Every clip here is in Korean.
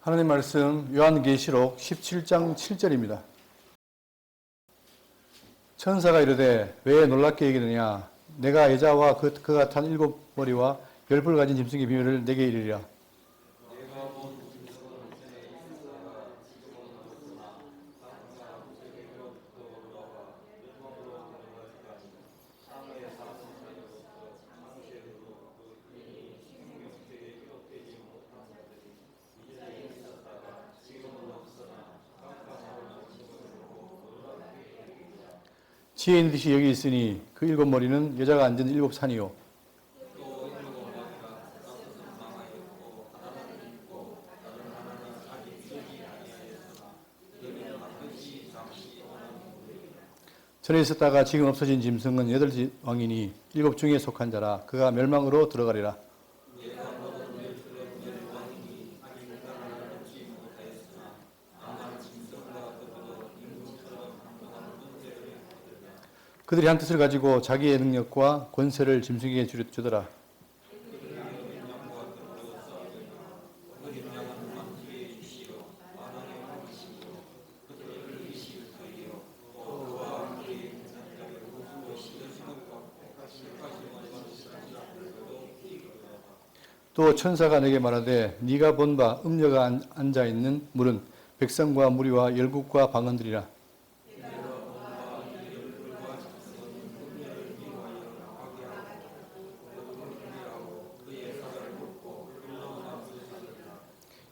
하나님 말씀 요한계시록 17장 7절입니다. 천사가 이르되 왜 놀랍게 여기느냐 내가 여자와 그가 탄 일곱 머리와 열불 가진 짐승의 비밀을 내게 이르리라. 지혜 있는 듯이 여기 있으니 그 일곱 머리는 여자가 앉은 일곱 산이요 전에 있었다가 지금 없어진 짐승은 여덟 왕이니 일곱 중에 속한 자라. 그가 멸망으로 들어가리라. 그들이 한 뜻을 가지고 자기의 능력과 권세를 짐승에게 주더라. 또 천사가 내게 말하되 네가 본 바 음녀가 앉아 있는 물은 백성과 무리와 열국과 방언들이라.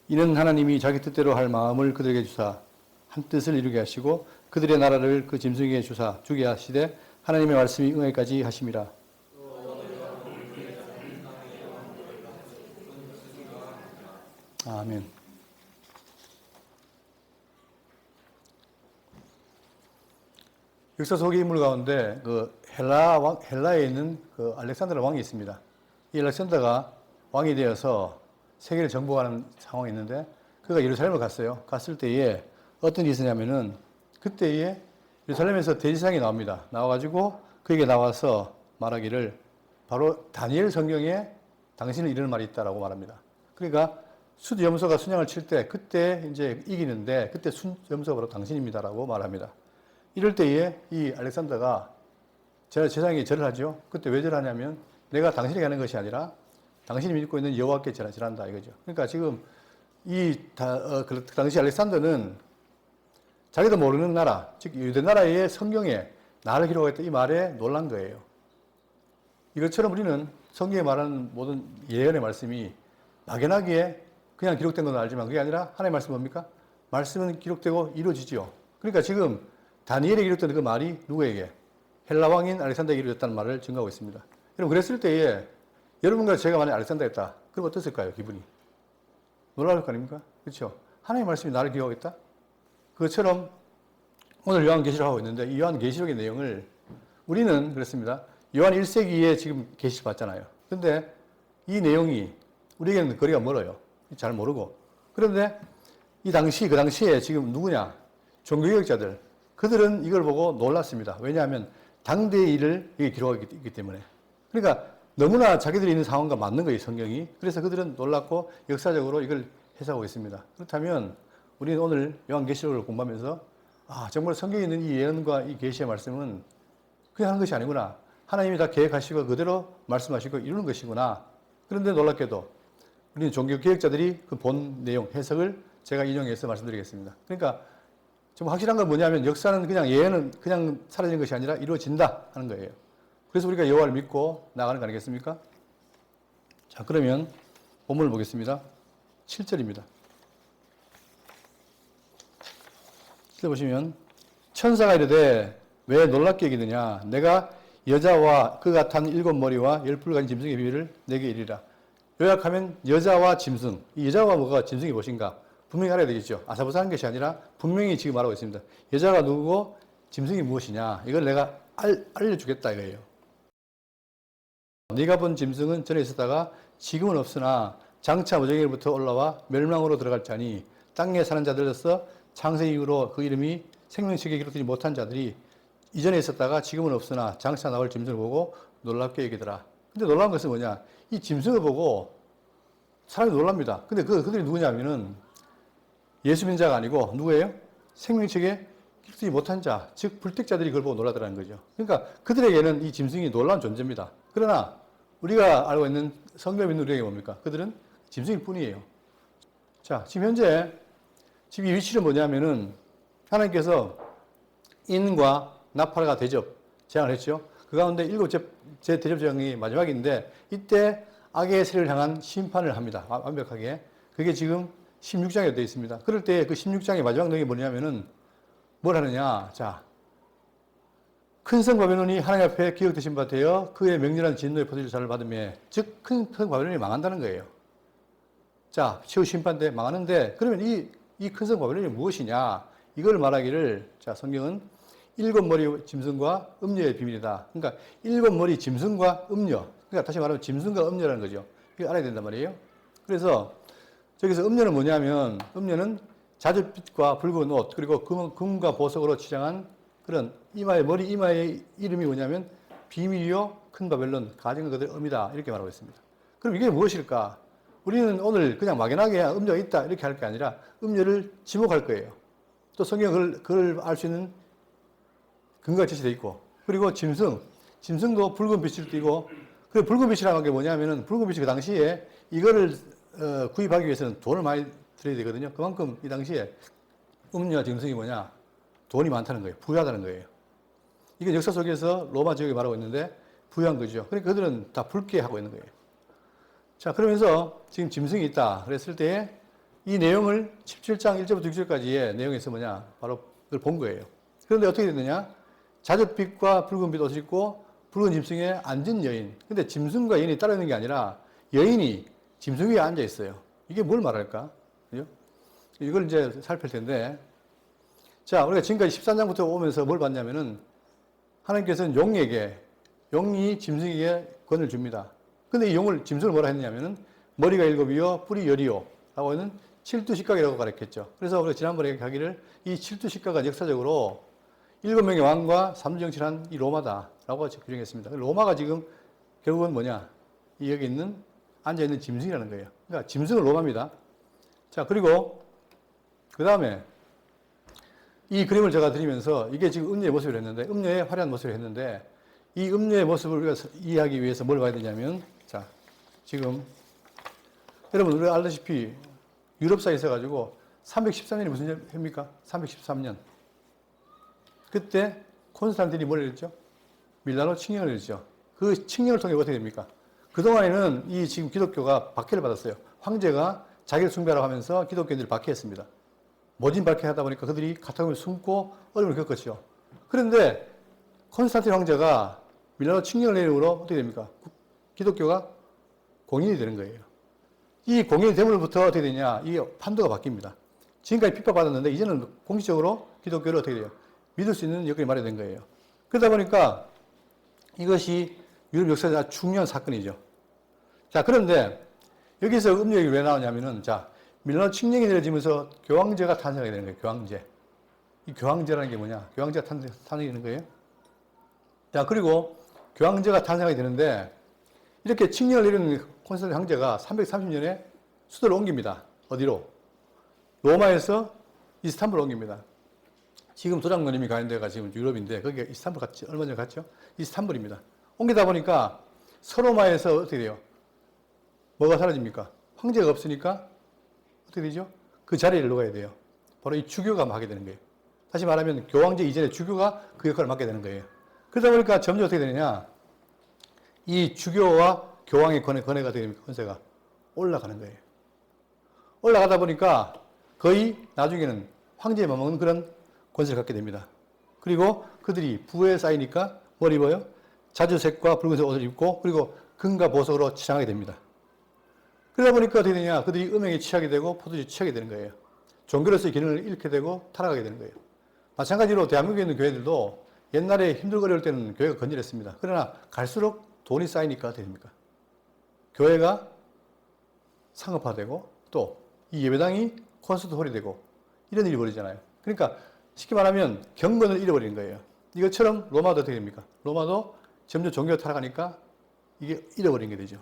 이는 하나님이 자기 뜻대로 할 마음을 그들에게 주사 한 뜻을 이루게 하시고 그들의 나라를 그 짐승에게 주사 주게 하시되 하나님의 말씀이 응하기까지 하심이라. 아멘. 역사 속의 인물 가운데 그 헬라에 있는 그 알렉산드라 왕이 있습니다. 이 알렉산더가 왕이 되어서 세계를 정복하는 상황이 있는데 그가 예루살렘을 갔어요. 갔을 때에 어떤 일이 있었냐면은 그때에 예루살렘에서 대제사장이 나옵니다. 나와가지고 그에게 나와서 말하기를 바로 다니엘 성경에 당신을 이르는 말이 있다라고 말합니다. 그러니까 염소가 순양을 칠 때 그때 이제 이기는데 그때 염소가 바로 당신입니다라고 말합니다. 이럴 때에 이 알렉산더가 제사장이 절을 하죠. 그때 왜 절하냐면 내가 당신에게 하는 것이 아니라 당신이 믿고 있는 여호와께 절한다 이거죠. 그러니까 지금 그 당시 알렉산더는 자기도 모르는 나라, 즉 유대 나라의 성경에 나를 기록하겠다 이 말에 놀란 거예요. 이것처럼 우리는 성경에 말하는 모든 예언의 말씀이 막연하게 그냥 기록된 건 알지만 그게 아니라 하나님의 말씀은 뭡니까? 말씀은 기록되고 이루어지죠. 그러니까 지금 다니엘에 기록된 그 말이 누구에게? 헬라 왕인 알렉산더에게 이루어졌다는 말을 증거하고 있습니다. 여러분 그랬을 때에 여러분과 제가 만약에 알렉산더였다. 그럼 어땠을까요? 기분이. 놀랄 거 아닙니까? 그렇죠? 하나님의 말씀이 나를 기억하겠다? 그것처럼 오늘 요한계시록 하고 있는데 이 요한계시록의 내용을 우리는 그렇습니다. 요한 1세기에 지금 계시를 봤잖아요. 그런데 이 내용이 우리에게는 거리가 멀어요. 잘 모르고. 그런데 그 당시에 지금 누구냐? 종교개혁자들. 그들은 이걸 보고 놀랐습니다. 왜냐하면 당대의 일을 여기 기록하고 있기 때문에. 그러니까 너무나 자기들이 있는 상황과 맞는 거예요, 성경이. 그래서 그들은 놀랐고 역사적으로 이걸 해석하고 있습니다. 그렇다면 우리는 오늘 요한계시록을 공부하면서 정말 성경에 있는 이 예언과 이 계시의 말씀은 그냥 하는 것이 아니구나. 하나님이 다 계획하시고 그대로 말씀하시고 이루는 것이구나. 그런데 놀랍게도 우리는 종교개혁자들이 그 본 내용, 해석을 제가 인용해서 말씀드리겠습니다. 그러니까 좀 확실한 건 뭐냐면 역사는 그냥 예언은 그냥 사라지는 것이 아니라 이루어진다 하는 거예요. 그래서 우리가 여호와를 믿고 나가는 거 아니겠습니까? 자, 그러면 본문을 보겠습니다. 7절입니다. 7절 보시면 천사가 이르되 왜 놀랍게 여기느냐 내가 여자와 그가 탄 일곱 머리와 열뿔 가진 짐승의 비밀을 내게 이르리라. 요약하면 여자와 짐승, 이 여자와 뭐가 짐승이 무엇인가 분명히 알아야 되겠죠. 아사부사한 것이 아니라 분명히 지금 말하고 있습니다. 여자가 누구고 짐승이 무엇이냐 이걸 내가 알려주겠다 이거예요. 네가 본 짐승은 전에 있었다가 지금은 없으나 장차 무정에로부터 올라와 멸망으로 들어갈 자니 땅에 사는 자들로서 창세 이후로 그 이름이 생명책에 기록되지 못한 자들이 이전에 있었다가 지금은 없으나 장차 나올 짐승을 보고 놀랍게 여기더라. 근데 놀라운 것은 뭐냐? 이 짐승을 보고 사람이 놀랍니다. 근데 그들이 누구냐면은 예수 믿는 자가 아니고 누구예요? 생명책에 기록되지 못한 자, 즉 불택자들이 그걸 보고 놀라더라는 거죠. 그러니까 그들에게는 이 짐승이 놀라운 존재입니다. 그러나 우리가 알고 있는 성경을 믿는 우리에게 뭡니까? 그들은 짐승일 뿐이에요. 자, 지금 현재 지금 이 위치는 뭐냐면은 하나님께서 인과 나팔과 대접 제안을 했죠. 그 가운데 일곱째 대접 제안이 마지막인데 이때 악의 세력을 향한 심판을 합니다. 완벽하게. 그게 지금 16장에 되어 있습니다. 그럴 때 그 16장의 마지막 내용이 뭐냐면은 뭘 하느냐. 자, 큰 성 바벨론이 하나님 앞에 기억되신 바 되어 그의 맹렬한 진노의 포도주를 받으며 즉 큰 성 바벨론이 망한다는 거예요. 자, 최후 심판 때 망하는데 그러면 이 큰 성 바벨론이 무엇이냐? 이걸 말하기를 자, 성경은 일곱 머리 짐승과 음녀의 비밀이다. 그러니까 일곱 머리 짐승과 음녀. 그러니까 다시 말하면 짐승과 음녀라는 거죠. 이거 알아야 된단 말이에요. 그래서 저기서 음녀는 뭐냐면 음녀는 자줏빛과 붉은 옷 그리고 금과 보석으로 치장한 그런 머리 이마의 이름이 뭐냐면 비밀이요 큰 바벨론 가증한 그들의 음이다 이렇게 말하고 있습니다. 그럼 이게 무엇일까? 우리는 오늘 그냥 막연하게 음녀가 있다 이렇게 할 게 아니라 음녀를 지목할 거예요. 또 성경은 그걸 알 수 있는 근거가 제시되어 있고 그리고 짐승도 붉은 빛을 띠고 그 붉은 빛이라는 게 뭐냐면은 붉은 빛이 그 당시에 이거를 구입하기 위해서는 돈을 많이 들여야 되거든요. 그만큼 이 당시에 음녀와 짐승이 뭐냐? 돈이 많다는 거예요. 부유하다는 거예요. 이게 역사 속에서 로마 지역에 말하고 있는데 부유한 거죠. 그러니까 그들은 다 붉게 하고 있는 거예요. 자, 그러면서 지금 짐승이 있다. 그랬을 때 이 내용을 17장 1절부터 6절까지의 내용에서 뭐냐? 바로 그걸 본 거예요. 그런데 어떻게 됐느냐? 자줏빛과 붉은 빛 옷을 입고 붉은 짐승에 앉은 여인. 근데 짐승과 여인이 따로 있는 게 아니라 여인이 짐승 위에 앉아 있어요. 이게 뭘 말할까? 그죠? 이걸 이제 살필 텐데. 자, 우리가 지금까지 13장부터 오면서 뭘 봤냐면은 하나님께서는 용이 짐승에게 권을 줍니다. 근데 이 짐승을 뭐라 했냐면은 머리가 7이요, 뿔이 10이요. 라고 하는 칠두식각이라고 가르쳤죠. 그래서 우리가 지난번에 가기를 이 칠두식각은 역사적으로 7명의 왕과 삼주정치한 이 로마다라고 규정했습니다. 로마가 지금 결국은 뭐냐? 여기 있는 앉아있는 짐승이라는 거예요. 그러니까 짐승은 로마입니다. 자, 그리고 그 다음에 이 그림을 제가 드리면서 이게 지금 음녀의 모습을 했는데 음녀의 화려한 모습을 했는데 이 음녀의 모습을 우리가 이해하기 위해서 뭘 봐야 되냐면 자, 지금 여러분 우리가 알다시피 유럽사에 있어가지고 313년이 무슨 해입니까? 313년. 그때 콘스탄틴이 뭘 했죠? 밀라노 칙령을 했죠. 그 칙령을 통해 어떻게 됩니까? 그동안에는 이 지금 기독교가 박해를 받았어요. 황제가 자기를 숭배하라고 하면서 기독교인들을 박해했습니다. 모진 박해하다 보니까 그들이 카타콤에 숨고 어려움을 겪었죠. 그런데 콘스탄틴 황제가 밀라노 칙령을 내림으로 어떻게 됩니까? 기독교가 공인이 되는 거예요. 이 공인이 됨으로부터 어떻게 되냐? 이 판도가 바뀝니다. 지금까지 핍박받았는데 이제는 공식적으로 기독교를 어떻게 돼요? 믿을 수 있는 여건이 마련된 거예요. 그러다 보니까 이것이 유럽 역사에서 아주 중요한 사건이죠. 자, 그런데 여기서 음력이 왜 나오냐면은 자, 밀라노 칙령이 내려지면서 교황제가 탄생하게 되는 거예요. 교황제. 이 교황제라는 게 뭐냐? 교황제가 탄생이 되는 거예요. 자, 그리고 교황제가 탄생하게 되는데 이렇게 칙령을 내리는 콘스탄틴 황제가 330년에 수도를 옮깁니다. 어디로? 로마에서 이스탄불로 옮깁니다. 지금 도장노님이 가는 데가 지금 유럽인데 거기가 이스탄불 갔죠. 얼마 전에 갔죠? 이스탄불입니다. 옮기다 보니까 서로마에서 어떻게 돼요? 뭐가 사라집니까? 황제가 없으니까 어떻게 되죠? 그 자리를 누가 돼요? 바로 이 주교가 하게 되는 거예요. 다시 말하면 교황제 이전에 주교가 그 역할을 맡게 되는 거예요. 그러다 보니까 점점 어떻게 되느냐? 이 주교와 교황의 권해가 어떻게 됩니까? 권세가 올라가는 거예요. 올라가다 보니까 거의 나중에는 황제에 맞먹는 그런 권세를 갖게 됩니다. 그리고 그들이 부에 쌓이니까 뭘 입어요? 자주색과 붉은색 옷을 입고 그리고 금과 보석으로 치장하게 됩니다. 그러다 보니까 어떻게 되냐? 그들이 음행에 취하게 되고 포도주에 취하게 되는 거예요. 종교로서의 기능을 잃게 되고 타락하게 되는 거예요. 마찬가지로 대한민국에 있는 교회들도 옛날에 힘들고 어려울 때는 교회가 건전했습니다. 그러나 갈수록 돈이 쌓이니까 어떻게 됩니까? 교회가 상업화되고 또 이 예배당이 콘서트 홀이 되고 이런 일이 벌어지잖아요. 그러니까 쉽게 말하면 경건을 잃어버리는 거예요. 이것처럼 로마도 어떻게 됩니까? 로마도 점점 종교가 타락하니까 이게 잃어버리는 게 되죠.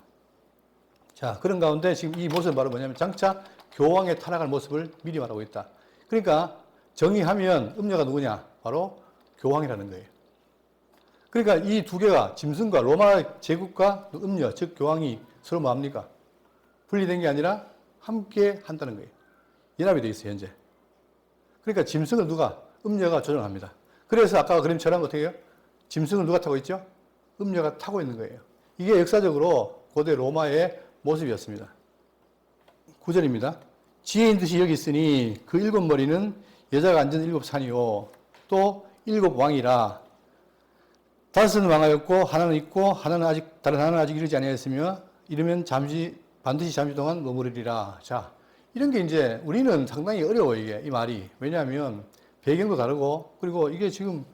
자, 그런 가운데 지금 이 모습은 바로 뭐냐면 장차 교황의 타락할 모습을 미리 말하고 있다. 그러니까 정의하면 음녀가 누구냐? 바로 교황이라는 거예요. 그러니까 이 두 개가 짐승과 로마 제국과 음녀, 즉 교황이 서로 뭐합니까? 분리된 게 아니라 함께 한다는 거예요. 연합이 되어 있어요, 현재. 그러니까 짐승을 누가? 음녀가 조종합니다. 그래서 아까 그림처럼 어떻게 해요? 짐승을 누가 타고 있죠? 음녀가 타고 있는 거예요. 이게 역사적으로 고대 로마의 모습이었습니다. 9절입니다. 지혜인 듯이 여기 있으니 그 일곱 머리는 여자가 앉은 일곱 산이요. 또 일곱 왕이라. 다섯은 왕하였고 하나는 있고 다른 하나는 아직 이르지 아니하였으며 이르면 반드시 잠시 동안 머무르리라. 자, 이런 게 이제 우리는 상당히 어려워 이게 이 말이. 왜냐하면 배경도 다르고 그리고 이게 지금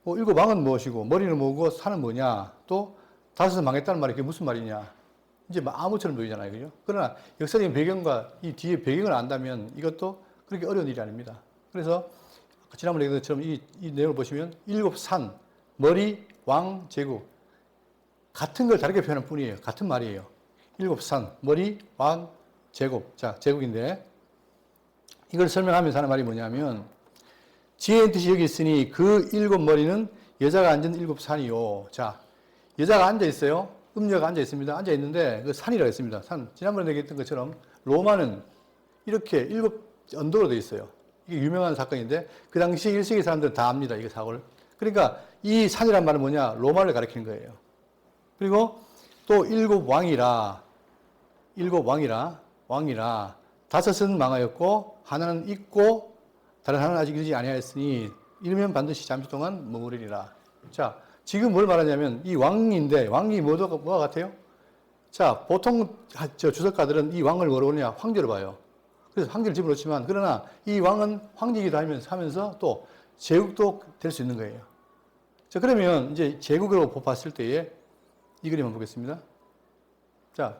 뭐 일곱 왕은 무엇이고 머리는 뭐고 산은 뭐냐 또 다섯은 망했다는 말이 그게 무슨 말이냐 이제 아무처럼 보이잖아요, 그죠? 그러나 역사적인 배경과 이 뒤에 배경을 안다면 이것도 그렇게 어려운 일이 아닙니다. 그래서 지난번에 얘기한 것처럼 이 내용을 보시면 일곱 산, 머리, 왕, 제국 같은 걸 다르게 표현한 뿐이에요. 같은 말이에요. 일곱 산, 머리, 왕, 제국. 자, 제국인데 이걸 설명하면서 하는 말이 뭐냐면 지혜의 뜻이 여기 있으니 그 일곱 머리는 여자가 앉은 일곱 산이요. 자, 여자가 앉아 있어요. 음녀가 앉아 있습니다. 앉아 있는데 그 산이라고 했습니다. 산. 지난번에 얘기했던 것처럼 로마는 이렇게 일곱 언덕으로 되어 있어요. 이게 유명한 사건인데 그 당시 1세기 사람들은 다 압니다. 이게 사고를. 그러니까 이 산이란 말은 뭐냐? 로마를 가리키는 거예요. 그리고 또 일곱 왕이라 다섯은 망하였고 하나는 있고 다른 하나는 아직 이르지 아니하였으니 이르면 반드시 잠시 동안 머무르리라. 자, 지금 뭘 말하냐면 이 왕인데 왕이 뭐가 같아요? 자, 보통 주석가들은 이 왕을 뭐로 보느냐? 황제로 봐요. 그래서 황제를 집어넣지만 그러나 이 왕은 황제이기도 하면서 또 제국도 될 수 있는 거예요. 자, 그러면 이제 제국으로 봤을 때에 이 그림 한번 보겠습니다. 자,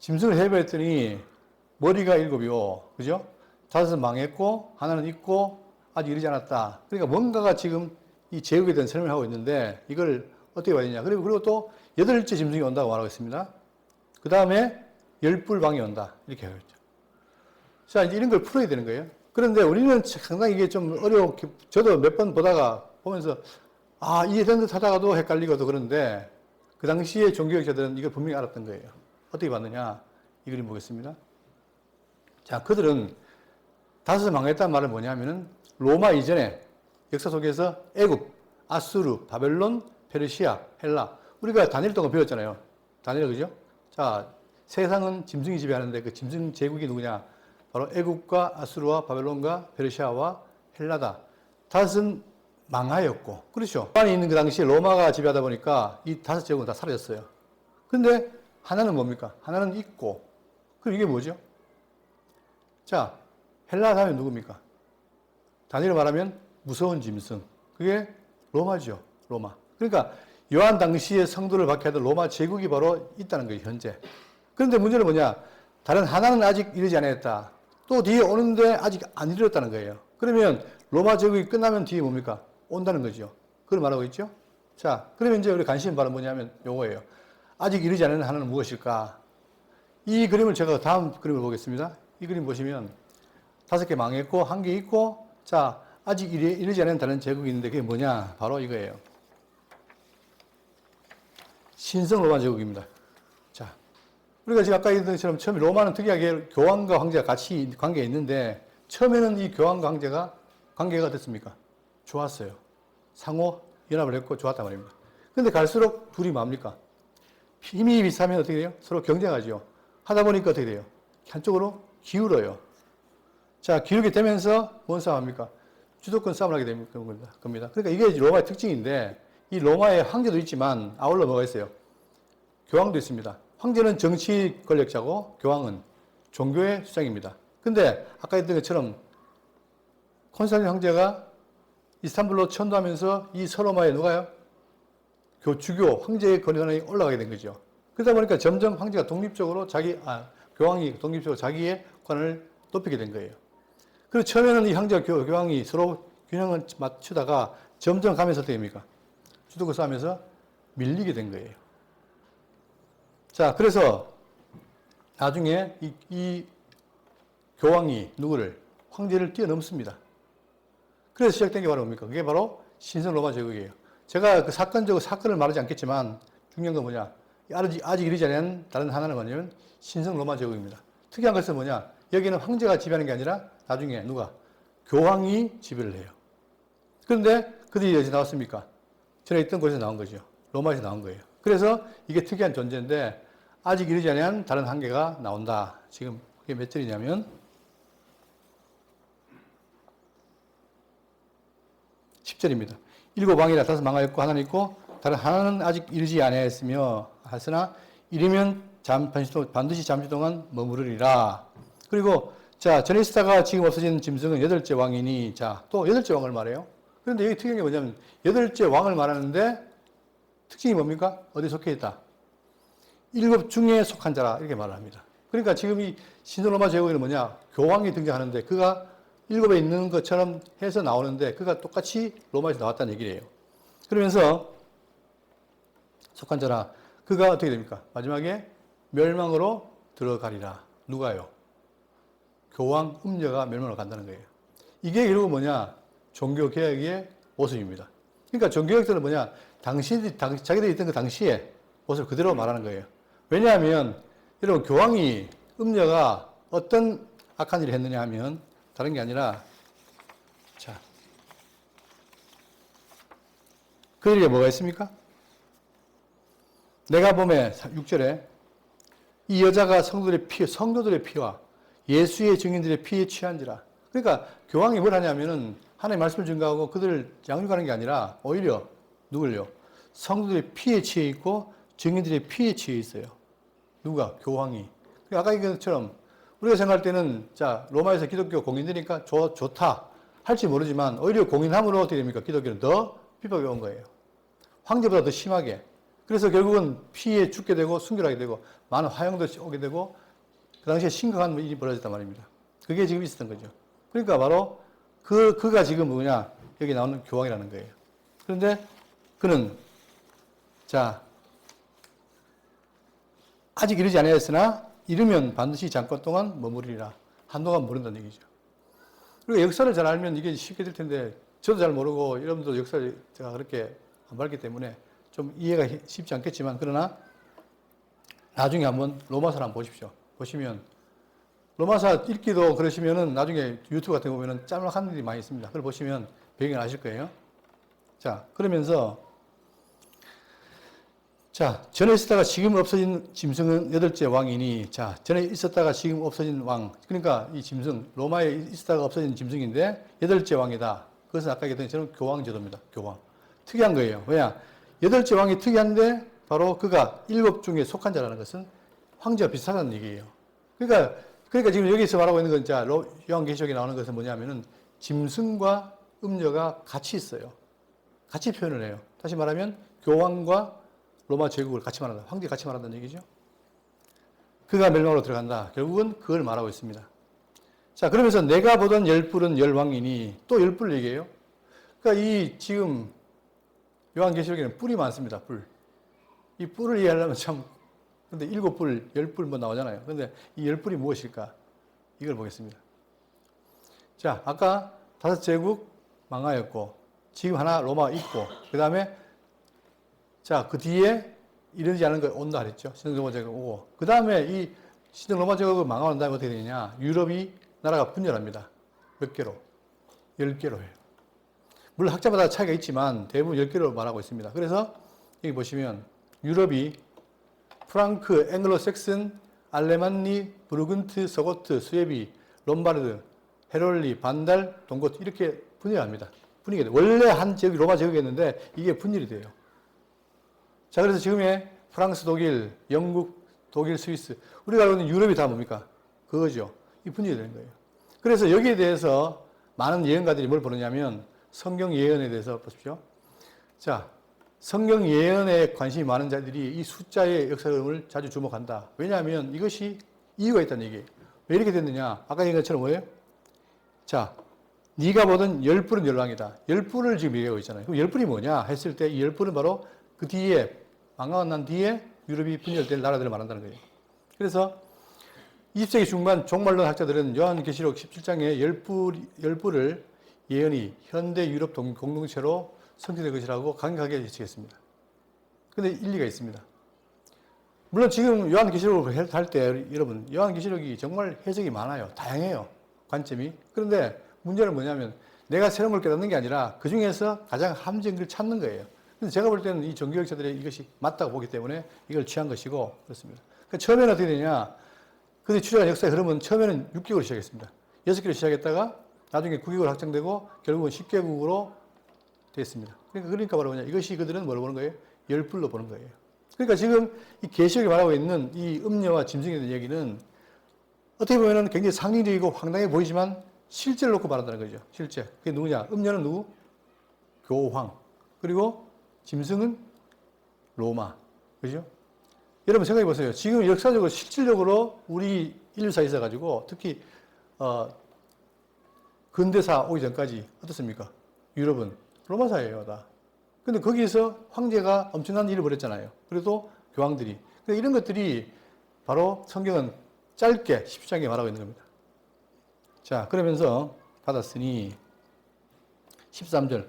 짐승을 해부했더니 머리가 일곱이요. 그죠? 다섯은 망했고 하나는 있고 아직 이르지 않았다. 그러니까 뭔가가 지금 이 제국에 대한 설명을 하고 있는데 이걸 어떻게 봐야 되냐. 그리고 또 여덟째 짐승이 온다고 말하고 있습니다. 그 다음에 열불왕이 온다. 이렇게 하고 있죠. 자, 이제 이런 걸 풀어야 되는 거예요. 그런데 우리는 상당히 이게 좀 어려워. 저도 몇 번 보다가 보면서 이해된 듯 하다가도 헷갈리고도 그런데 그 당시에 종교학자들은 이걸 분명히 알았던 거예요. 어떻게 봤느냐. 이 그림 보겠습니다. 자, 그들은 다섯을 망했다는 말은 뭐냐면은 로마 이전에 역사 속에서 애굽, 아수르, 바벨론, 페르시아, 헬라. 우리가 다니엘 동안 배웠잖아요. 다니엘, 그죠? 자, 세상은 짐승이 지배하는데 그 짐승 제국이 누구냐? 바로 애굽과 아수르와 바벨론과 페르시아와 헬라다. 다섯은 망하였고, 그렇죠? 안에 있는 그 당시에 로마가 지배하다 보니까 이 다섯 제국은 다 사라졌어요. 근데 하나는 뭡니까? 하나는 있고, 그럼 이게 뭐죠? 자, 헬라 다음에 누굽니까? 다니엘 말하면 무서운 짐승. 그게 로마죠. 로마. 그러니까 요한 당시에 성도를 박해하던 로마 제국이 바로 있다는 거예요. 현재. 그런데 문제는 뭐냐? 다른 하나는 아직 이르지 않았다. 또 뒤에 오는데 아직 안 이르렀다는 거예요. 그러면 로마 제국이 끝나면 뒤에 뭡니까? 온다는 거죠. 그걸 말하고 있죠. 자, 그러면 이제 우리 관심 바로 뭐냐면 요거예요. 아직 이르지 않은 하나는 무엇일까? 이 그림을 제가 다음 그림을 보겠습니다. 이 그림 보시면 5개 망했고 1개 있고 자, 아직 이르지 않은 다른 제국이 있는데 그게 뭐냐? 바로 이거예요. 신성 로마 제국입니다. 자, 우리가 지금 아까 얘기했던 것처럼 처음에 로마는 특이하게 교황과 황제가 같이 관계에 있는데 처음에는 이 교황과 황제가 관계가 어땠습니까? 좋았어요. 상호 연합을 했고 좋았단 말입니다. 그런데 갈수록 둘이 뭡니까? 힘이 비슷하면 어떻게 돼요? 서로 경쟁하죠. 하다 보니까 어떻게 돼요? 한쪽으로 기울어요. 자, 기울게 되면서 뭔 싸움합니까? 주도권 싸움을 하게 됩니다. 그러니까 이게 로마의 특징인데 이 로마에 황제도 있지만 아울러 뭐가 있어요? 교황도 있습니다. 황제는 정치 권력자고 교황은 종교의 수장입니다. 근데 아까 했던 것처럼 콘스탄틴 황제가 이스탄불로 천도하면서 이 서로마에 누가요? 주교, 황제의 권한이 올라가게 된 거죠. 그러다 보니까 점점 황제가 독립적으로 교황이 독립적으로 자기의 권한을 높이게 된 거예요. 그리고 처음에는 이 황제와 교황이 서로 균형을 맞추다가 점점 가면서 어떻게 됩니까? 주도권 싸움에서 밀리게 된 거예요. 자, 그래서 나중에 이 교황이 누구를? 황제를 뛰어넘습니다. 그래서 시작된 게 바로 뭡니까? 그게 바로 신성 로마 제국이에요. 제가 그 사건을 말하지 않겠지만 중요한 건 뭐냐? 아직 이르지 않은 다른 하나는 뭐냐면 신성 로마 제국입니다. 특이한 것은 뭐냐? 여기는 황제가 지배하는 게 아니라 나중에 누가? 교황이 지배를 해요. 그런데 그들이 어디서 나왔습니까? 전에 있던 곳에서 나온 거죠. 로마에서 나온 거예요. 그래서 이게 특이한 존재인데 아직 이르지 않은 다른 한계가 나온다. 지금 그게 몇 절이냐면 10절입니다. 일곱 왕이 나타나서 망하였고 하나는 있고 다른 하나는 아직 이르지 아니하였으며 하으나 이르면 반드시 잠시 동안 머무르리라. 그리고 자 전에 있다가 지금 없어진 짐승은 여덟째 왕이니 자 또 여덟째 왕을 말해요. 그런데 여기 특이한 게 뭐냐면 여덟째 왕을 말하는데 특징이 뭡니까? 어디에 속해 있다? 일곱 중에 속한 자라 이렇게 말을 합니다. 그러니까 지금 이 신로마 제국에는 뭐냐? 교황이 등장하는데 그가 일곱에 있는 것처럼 해서 나오는데 그가 똑같이 로마에서 나왔다는 얘기예요. 그러면서 속한 자라 그가 어떻게 됩니까? 마지막에 멸망으로 들어가리라. 누가요? 교황 음녀가 멸망으로 간다는 거예요. 이게 결국 뭐냐? 종교개혁의 모습입니다. 그러니까 종교개혁들은 뭐냐? 자기들이 있던 그 당시에 모습을 그대로 말하는 거예요. 왜냐하면 여러분 교황이 음녀가 어떤 악한 일을 했느냐 하면 다른 게 아니라 자 그들에게 뭐가 있습니까? 내가 봄에 6절에 이 여자가 성도들의 피와 예수의 증인들의 피에 취한지라. 그러니까 교황이 뭘 하냐면은 하나님의 말씀을 증거하고 그들을 양육하는 게 아니라 오히려 누굴요? 성도들의 피에 취해 있고 증인들의 피에 취해 있어요. 누가? 교황이. 아까 얘기한 것처럼 우리가 생각할 때는 자 로마에서 기독교 공인되니까 좋다 할지 모르지만 오히려 공인함으로 어떻게 됩니까? 기독교는 더 비박이 온 거예요. 황제보다 더 심하게. 그래서 결국은 피에 죽게 되고 순결하게 되고 많은 화형도 오게 되고 그 당시에 심각한 일이 벌어졌단 말입니다. 그게 지금 있었던 거죠. 그러니까 바로 그가 지금 뭐냐 여기 나오는 교황이라는 거예요. 그런데 그는 자 아직 이르지 아니하였으나 이르면 반드시 잠깐 동안 머무리라. 한동안 머문다는 얘기죠. 그리고 역사를 잘 알면 이게 쉽게 될 텐데 저도 잘 모르고 여러분도 역사를 제가 그렇게 안 밝기 때문에 좀 이해가 쉽지 않겠지만 그러나 나중에 한번 로마서를 한번 보십시오. 보시면 로마서 읽기도 그러시면은 나중에 유튜브 같은 거 보면은 짤막한 일이 많이 있습니다. 그걸 보시면 배경을 아실 거예요. 자, 그러면서 자, 전에 있었다가 지금 없어진 짐승은 여덟째 왕이니 자, 전에 있었다가 지금 없어진 왕. 그러니까 이 짐승, 로마에 있었다가 없어진 짐승인데 여덟째 왕이다. 그것은 아까 얘기했던 것처럼 교황 제도입니다. 교황. 특이한 거예요. 왜냐? 여덟째 왕이 특이한데 바로 그가 일곱 중에 속한 자라는 것은 황제와 비슷하다는 얘기예요. 그러니까 지금 여기서 말하고 있는 건 자, 요한계시록에 나오는 것은 뭐냐면은 짐승과 음녀가 같이 있어요. 같이 표현을 해요. 다시 말하면 교황과 로마 제국을 같이 말한다. 황제 같이 말한다는 얘기죠. 그가 멸망으로 들어간다. 결국은 그걸 말하고 있습니다. 자, 그러면서 내가 보던 열뿔은 열왕이니 또 열뿔 얘기해요. 그러니까 이 지금 요한계시록에는 뿔이 많습니다. 뿔. 이 뿔을 이해하려면 참 근데 7뿔, 10뿔 뭐 나오잖아요. 근데 이 10뿔이 무엇일까? 이걸 보겠습니다. 자, 아까 5제국 망하였고 지금 하나 로마 있고 그다음에 자, 그 뒤에 이르지 않은 거 온다 그랬죠. 신흥로마 제국 오고. 그 다음에 이 신흥로마 제국을 망하고 난 다음에 어떻게 되느냐. 유럽이 나라가 분열합니다. 몇 개로? 10개로 해요. 물론 학자마다 차이가 있지만 대부분 10개로 말하고 있습니다. 그래서 여기 보시면 유럽이 프랑크, 앵글로 섹슨, 알레만니, 부르근트, 서고트, 스웨비, 롬바르드, 헤롤리, 반달, 동고트 이렇게 분열합니다. 분열이 돼요. 원래 한 제국이 로마 제국이었는데 이게 분열이 돼요. 자, 그래서 지금의 프랑스, 독일, 영국, 독일, 스위스, 우리가 알고 있는 유럽이 다 뭡니까? 그거죠. 이 분열이 되는 거예요. 그래서 여기에 대해서 많은 예언가들이 뭘 보느냐면 성경 예언에 대해서 보십시오. 자, 성경 예언에 관심이 많은 자들이 이 숫자의 역사를 자주 주목한다. 왜냐하면 이것이 이유가 있다는 얘기예요. 왜 이렇게 됐느냐? 아까 얘기한 것처럼 뭐예요? 자, 네가 보던 열뿔은 열왕이다. 열뿔을 지금 얘기하고 있잖아요. 그럼 열뿔이 뭐냐? 했을 때 이 열뿔은 바로 그 뒤에 망하고 난 뒤에 유럽이 분열될 나라들을 말한다는 거예요. 그래서 20세기 중반 종말론 학자들은 요한계시록 17장의 열불을 예언이 현대 유럽 공동체로 성취될 것이라고 강력하게 예측했습니다. 그런데 일리가 있습니다. 물론 지금 요한계시록을 할 때 여러분 요한계시록이 정말 해석이 많아요. 다양해요. 관점이. 그런데 문제는 뭐냐면 내가 새로운 걸 깨닫는 게 아니라 그 중에서 가장 함정인 걸 찾는 거예요. 근데 제가 볼 때는 이 종교학자들이 이것이 맞다고 보기 때문에 이걸 취한 것이고 그렇습니다. 그러니까 처음에는 어떻게 되냐. 그들이 출애굽 역사의 흐름은 처음에는 6개국으로 시작했습니다. 6개국으로 시작했다가 나중에 9개국으로 확장되고 결국은 10개국으로 됐습니다. 그러니까 바로 뭐냐. 이것이 그들은 뭐로 보는 거예요? 열불로 보는 거예요. 그러니까 지금 이 계시록이 말하고 있는 이 음녀와 짐승에 대한 얘기는 어떻게 보면 굉장히 상징적이고 황당해 보이지만 실제를 놓고 말한다는 거죠. 실제. 그게 누구냐? 음녀는 누구? 교황. 그리고 짐승은 로마. 그죠? 여러분 생각해 보세요. 지금 역사적으로 실질적으로 우리 인류사에 있어가지고 특히 근대사 오기 전까지 어떻습니까? 유럽은 로마사예요, 다. 근데 거기에서 황제가 엄청난 일을 벌였잖아요. 그래도 교황들이. 이런 것들이 바로 성경은 짧게 10장에 말하고 있는 겁니다. 자, 그러면서 받았으니 13절.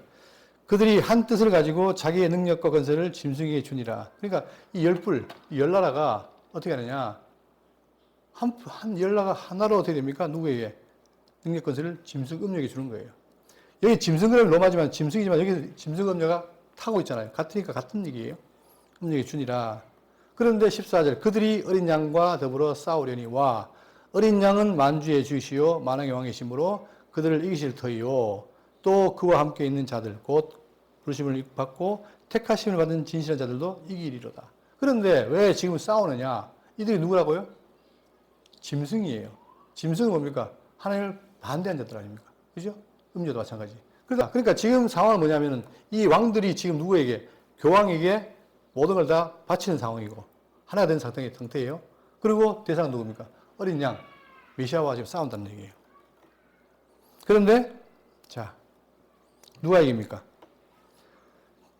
그들이 한 뜻을 가지고 자기의 능력과 건설을 짐승에게 주니라. 그러니까 이 열불, 이 열나라가 어떻게 하느냐. 한 열나라가 하나로 어떻게 됩니까? 누구에게? 능력 건설을 짐승 음력에 주는 거예요. 여기 짐승은 로마지만 짐승이지만 여기 짐승 음료가 타고 있잖아요. 같으니까 같은 얘기예요. 음력에 주니라. 그런데 14절. 그들이 어린 양과 더불어 싸우려니 와 어린 양은 만주의 주시오 만왕의 왕이시므로 그들을 이기실 터이요. 또 그와 함께 있는 자들 곧 부르심을 받고 택하심을 받은 진실한 자들도 이기리로다. 그런데 왜 지금 싸우느냐? 이들이 누구라고요? 짐승이에요. 짐승은 뭡니까? 하나님을 반대한 자들 아닙니까? 그죠? 음료도 마찬가지. 그러니까 지금 상황은 뭐냐면은 이 왕들이 지금 누구에게? 교황에게 모든 걸 다 바치는 상황이고 하나가 된 상태예요. 그리고 대상은 누굽니까? 어린 양, 메시아와 지금 싸운다는 얘기예요. 그런데 자, 누가 이깁니까?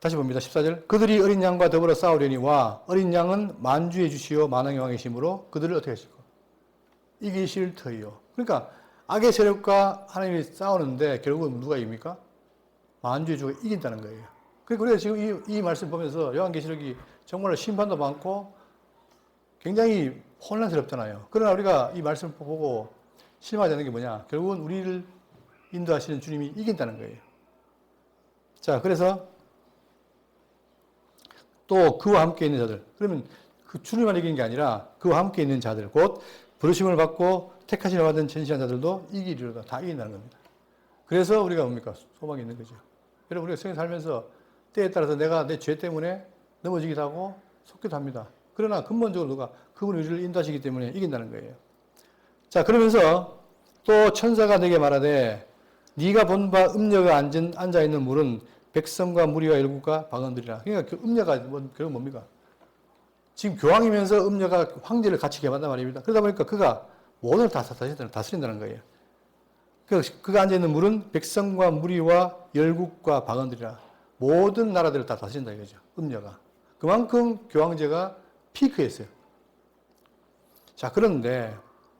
다시 봅니다. 14절. 그들이 어린 양과 더불어 싸우려니 와 어린 양은 만주의 주시오 만왕의 왕이시므로 그들을 어떻게 하실까? 이기실 터이요. 그러니까 악의 세력과 하나님이 싸우는데 결국은 누가 이깁니까? 만주의 주가 이긴다는 거예요. 그러니까 우리가 지금 이 말씀 보면서 요한계시록이 정말로 심판도 많고 굉장히 혼란스럽잖아요. 그러나 우리가 이 말씀을 보고 실망하지 않는 게 뭐냐? 결국은 우리를 인도하시는 주님이 이긴다는 거예요. 자, 그래서 또 그와 함께 있는 자들. 그러면 그 주님만 이기는 게 아니라 그와 함께 있는 자들, 곧 부르심을 받고 택하심을 받은 진실한 자들도 이기리로다. 다 이긴다는 겁니다. 그래서 우리가 뭡니까? 소망이 있는 거죠. 여러분, 우리가 세상 살면서 때에 따라서 내가 내 죄 때문에 넘어지기도 하고 속기도 합니다. 그러나 근본적으로 누가 그분이 우리를 인도하시기 때문에 이긴다는 거예요. 자, 그러면서 또 천사가 내게 말하되 네가 본 바 음녀가 앉아 있는 물은 백성과 무리와 일국과 방언들이라. 그러니까 그 음녀가 결국 뭡니까? 지금 교황이면서 음녀가 황제를 같이 개발한단 말입니다. 그러다 보니까 그가 모든 걸 다 다스린다는 거예요. 그가 앉아 있는 물은 백성과 무리와 열국과 방언들이라. 모든 나라들을 다 다스린다 이거죠. 음녀가. 그만큼 교황제가 피크였어요. 자, 그런데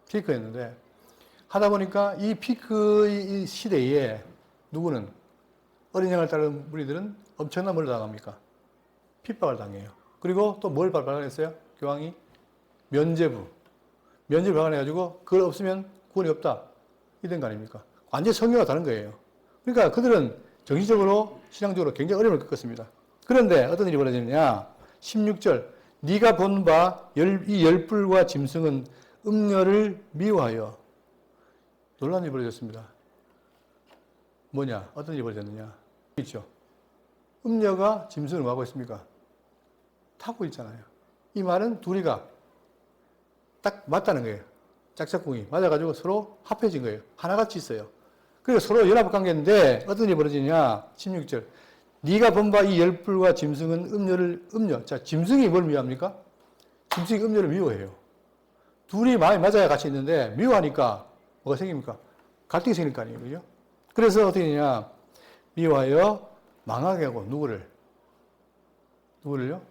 피크였는데 하다 보니까 이 피크의 시대에 누구는 어린 양을 따르는 무리들은 엄청난 뭘 당합니까? 핍박을 당해요. 그리고 또 뭘 발간했어요? 교황이 면죄부를 발간해가지고 그걸 없으면 구원이 없다. 이런 거 아닙니까? 완전히 성경과 다른 거예요. 그러니까 그들은 정신적으로 신앙적으로 굉장히 어려움을 겪었습니다. 그런데 어떤 일이 벌어지느냐? 16절 네가 본 바 이 열불과 짐승은 음녀를 미워하여 논란이 벌어졌습니다. 뭐냐? 어떤 일이 벌어졌느냐? 있죠. 음녀가 짐승을 뭐하고 있습니까? 타고 있잖아요. 이 말은 둘이가 딱 맞다는 거예요. 짝짝꿍이 맞아가지고 서로 합해진 거예요. 하나같이 있어요. 그래서 서로 연합관계인데 어떤 일이 벌어지냐? 16절 네가 본 바 이 열불과 짐승은 음녀. 자, 짐승이 뭘 미워합니까? 짐승이 음녀를 미워해요. 둘이 마음이 맞아야 같이 있는데 미워하니까 뭐가 생깁니까? 갈등이 생길 거 아니에요. 그죠? 그래서 어떻게 되냐? 미워하여 망하게 하고 누구를요?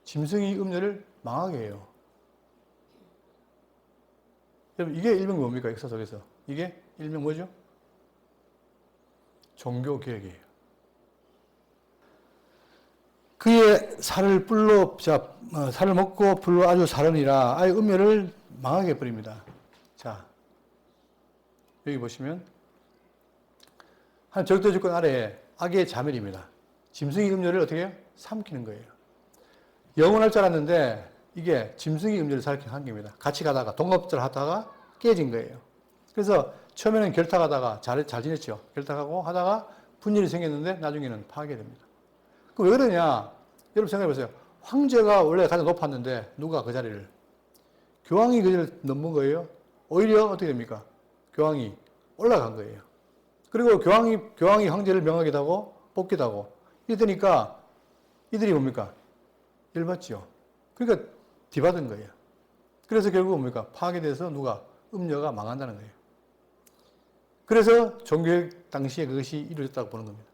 짐승이 음녀를 망하게 해요. 여러분, 이게 일명 뭡니까? 역사 속에서. 이게 일명 뭐죠? 종교개혁이에요. 그의 살을 살을 먹고 불로 아주 살으니라. 아예 음녀를 망하게 해버립니다. 자, 여기 보시면, 한 절대 주권 아래에 악의 자멸입니다. 짐승이 음녀를 어떻게 해요? 삼키는 거예요. 영원할 줄 알았는데, 이게 짐승이 음녀를 삼키는 겁니다. 같이 가다가, 동업질 하다가 깨진 거예요. 그래서 처음에는 결탁하다가 잘 지냈죠. 결탁하고 하다가 분열이 생겼는데, 나중에는 파괴됩니다. 왜 그러냐? 여러분 생각해 보세요. 황제가 원래 가장 높았는데 누가 그 자리를? 교황이 그 자리를 넘은 거예요. 오히려 어떻게 됩니까? 교황이 올라간 거예요. 그리고 교황이 황제를 명하기도 하고 뽑기도 하고 이러니까 이들이 뭡니까? 열받죠. 그러니까 뒤받은 거예요. 그래서 결국 뭡니까? 파괴돼서 누가? 음녀가 망한다는 거예요. 그래서 종교개혁 당시에 그것이 이루어졌다고 보는 겁니다.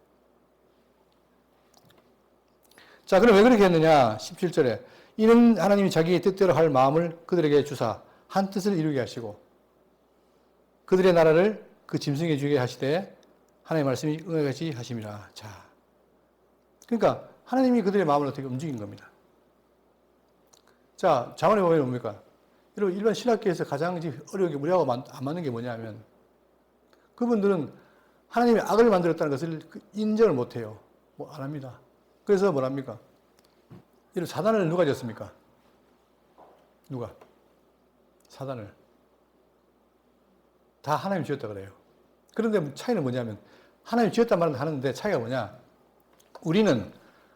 자, 그럼 왜 그렇게 했느냐? 17절에 이는 하나님이 자기의 뜻대로 할 마음을 그들에게 주사 한 뜻을 이루게 하시고 그들의 나라를 그 짐승에 주게 하시되 하나님의 말씀이 응하같이 하심이라. 자, 그러니까 하나님이 그들의 마음을 어떻게 움직인 겁니다. 자, 자문해 보면 뭡니까? 여러분, 일반 신학계에서 가장 어려운 게 우리하고 안 맞는 게 뭐냐면 그분들은 하나님이 악을 만들었다는 것을 인정을 못 해요. 뭐 안 합니다. 그래서 뭐랍니까? 이런 사단을 누가 지었습니까? 누가? 사단을. 다 하나님 지었다 그래요. 그런데 차이는 뭐냐면 하나님 지었단 말은 하는데 차이가 뭐냐? 우리는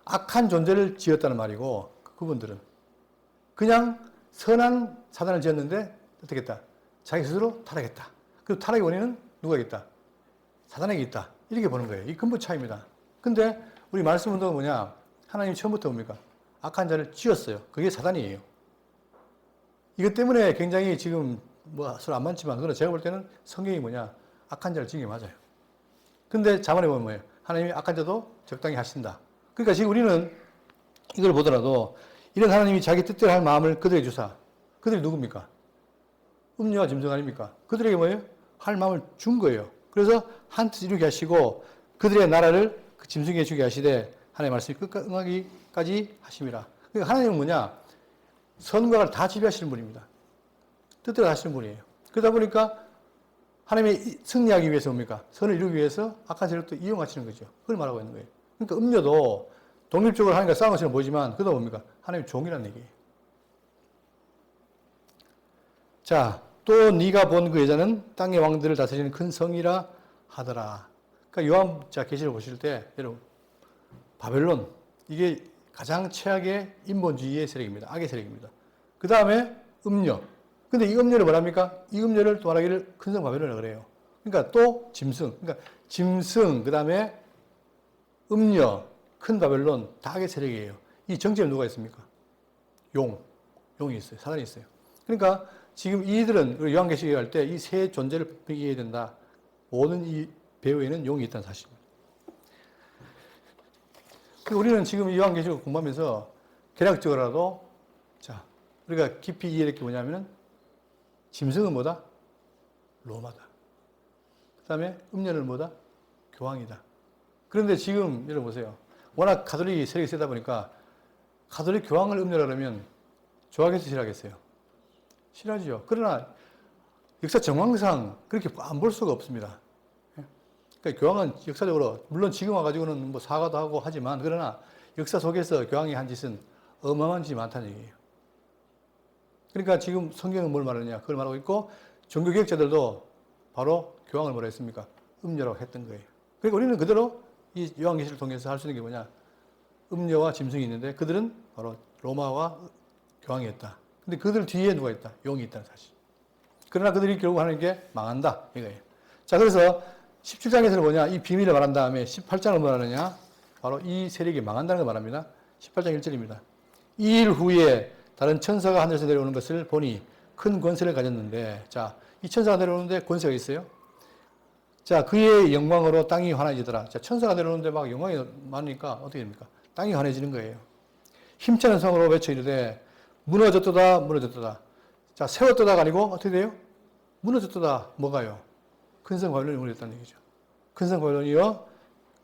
악한 존재를 지었다는 말이고 그분들은 그냥 선한 사단을 지었는데 어떻게 했다? 자기 스스로 타락했다. 그리고 타락의 원인은 누가겠다? 사단에게 있다. 이렇게 보는 거예요. 이 근본 차이입니다. 근데 우리 말씀 운동은 뭐냐? 하나님이 처음부터 뭡니까? 악한 자를 지었어요. 그게 사단이에요. 이것 때문에 굉장히 지금 뭐 서로 안 맞지만 그러나 제가 볼 때는 성경이 뭐냐? 악한 자를 지은 게 맞아요. 근데 자문해 보면 뭐예요? 하나님이 악한 자도 적당히 하신다. 그러니까 지금 우리는 이걸 보더라도 이런 하나님이 자기 뜻대로 할 마음을 그들에게 주사. 그들이 누굽니까? 음녀와 짐승 아닙니까? 그들에게 뭐예요? 할 마음을 준 거예요. 그래서 한 뜻 이루게 하시고 그들의 나라를 그 짐승에게 주게 하시되 하나님의 말씀이 끝까지 응하기까지 하심이라. 그러니까 하나님은 뭐냐? 선과 악을 다 지배하시는 분입니다. 뜻대로 하시는 분이에요. 그러다 보니까 하나님의 승리하기 위해서 뭡니까? 선을 이루기 위해서 악한 세력도 이용하시는 거죠. 그걸 말하고 있는 거예요. 그러니까 음녀도 독립적으로 하나님과 싸운 것처럼 보이지만 그도 뭡니까? 하나님의 종이라는 얘기예요. 자, 또 네가 본 그 여자는 땅의 왕들을 다스리는 큰 성이라 하더라. 그러니까 요한 계시를 보실 때 여러분 바벨론 이게 가장 최악의 인본주의의 세력입니다. 악의 세력입니다. 그 다음에 음녀. 근데 이 음녀를 뭐랍니까? 이 음녀를 또 말하기를 큰 성 바벨론이라고 그래요. 그러니까 또 짐승. 그러니까 짐승, 그 다음에 음녀, 큰 바벨론 다 악의 세력이에요. 이 정체는 누가 있습니까? 용이 있어요. 사단이 있어요. 그러니까 지금 이들은 요한계시록 할 때 이 세 존재를 이해해야 된다. 모든 이 배후에는 용이 있다는 사실입니다. 우리는 지금 요한계시록 공부하면서 개략적으로라도 자 우리가 깊이 이해할 게 뭐냐면은 짐승은 뭐다? 로마다. 그 다음에 음녀는 뭐다? 교황이다. 그런데 지금 여러분 보세요. 워낙 가톨릭이 세력이 세다 보니까 가톨릭 교황을 음녀라 그러면 좋아하겠어요? 싫어하겠어요? 싫어하죠. 그러나 역사 정황상 그렇게 안 볼 수가 없습니다. 그러니까 교황은 역사적으로 물론 지금 와가지고는 뭐 사과도 하고 하지만 그러나 역사 속에서 교황이 한 짓은 어마어마한 짓이 많다는 얘기예요. 그러니까 지금 성경은 뭘 말하느냐 그걸 말하고 있고 종교개혁자들도 바로 교황을 뭐라 했습니까? 음녀라고 했던 거예요. 그러니까 우리는 그대로 이 요한계시를 통해서 할 수 있는 게 뭐냐 음녀와 짐승이 있는데 그들은 바로 로마와 교황이었다. 근데 그들 뒤에 누가 있다? 용이 있다는 사실. 그러나 그들이 결국 하는 게 망한다 이거예요. 자 그래서 17장에서는 뭐냐? 이 비밀을 말한 다음에 18장을 뭐하느냐? 바로 이 세력이 망한다는 걸 말합니다. 18장 1절입니다. 이 일 후에 다른 천사가 하늘에서 내려오는 것을 보니 큰 권세를 가졌는데 자, 이 천사가 내려오는데 권세가 있어요. 자, 그의 영광으로 땅이 환해지더라. 자, 천사가 내려오는데 막 영광이 많으니까 어떻게 됩니까? 땅이 환해지는 거예요. 힘차는 성으로 외쳐 이르되 무너졌도다 무너졌도다. 자, 세웠도다가 아니고 어떻게 돼요? 무너졌다. 뭐가요? 큰성 바빌론이 무너졌다는 얘기죠. 큰성 바빌론이요.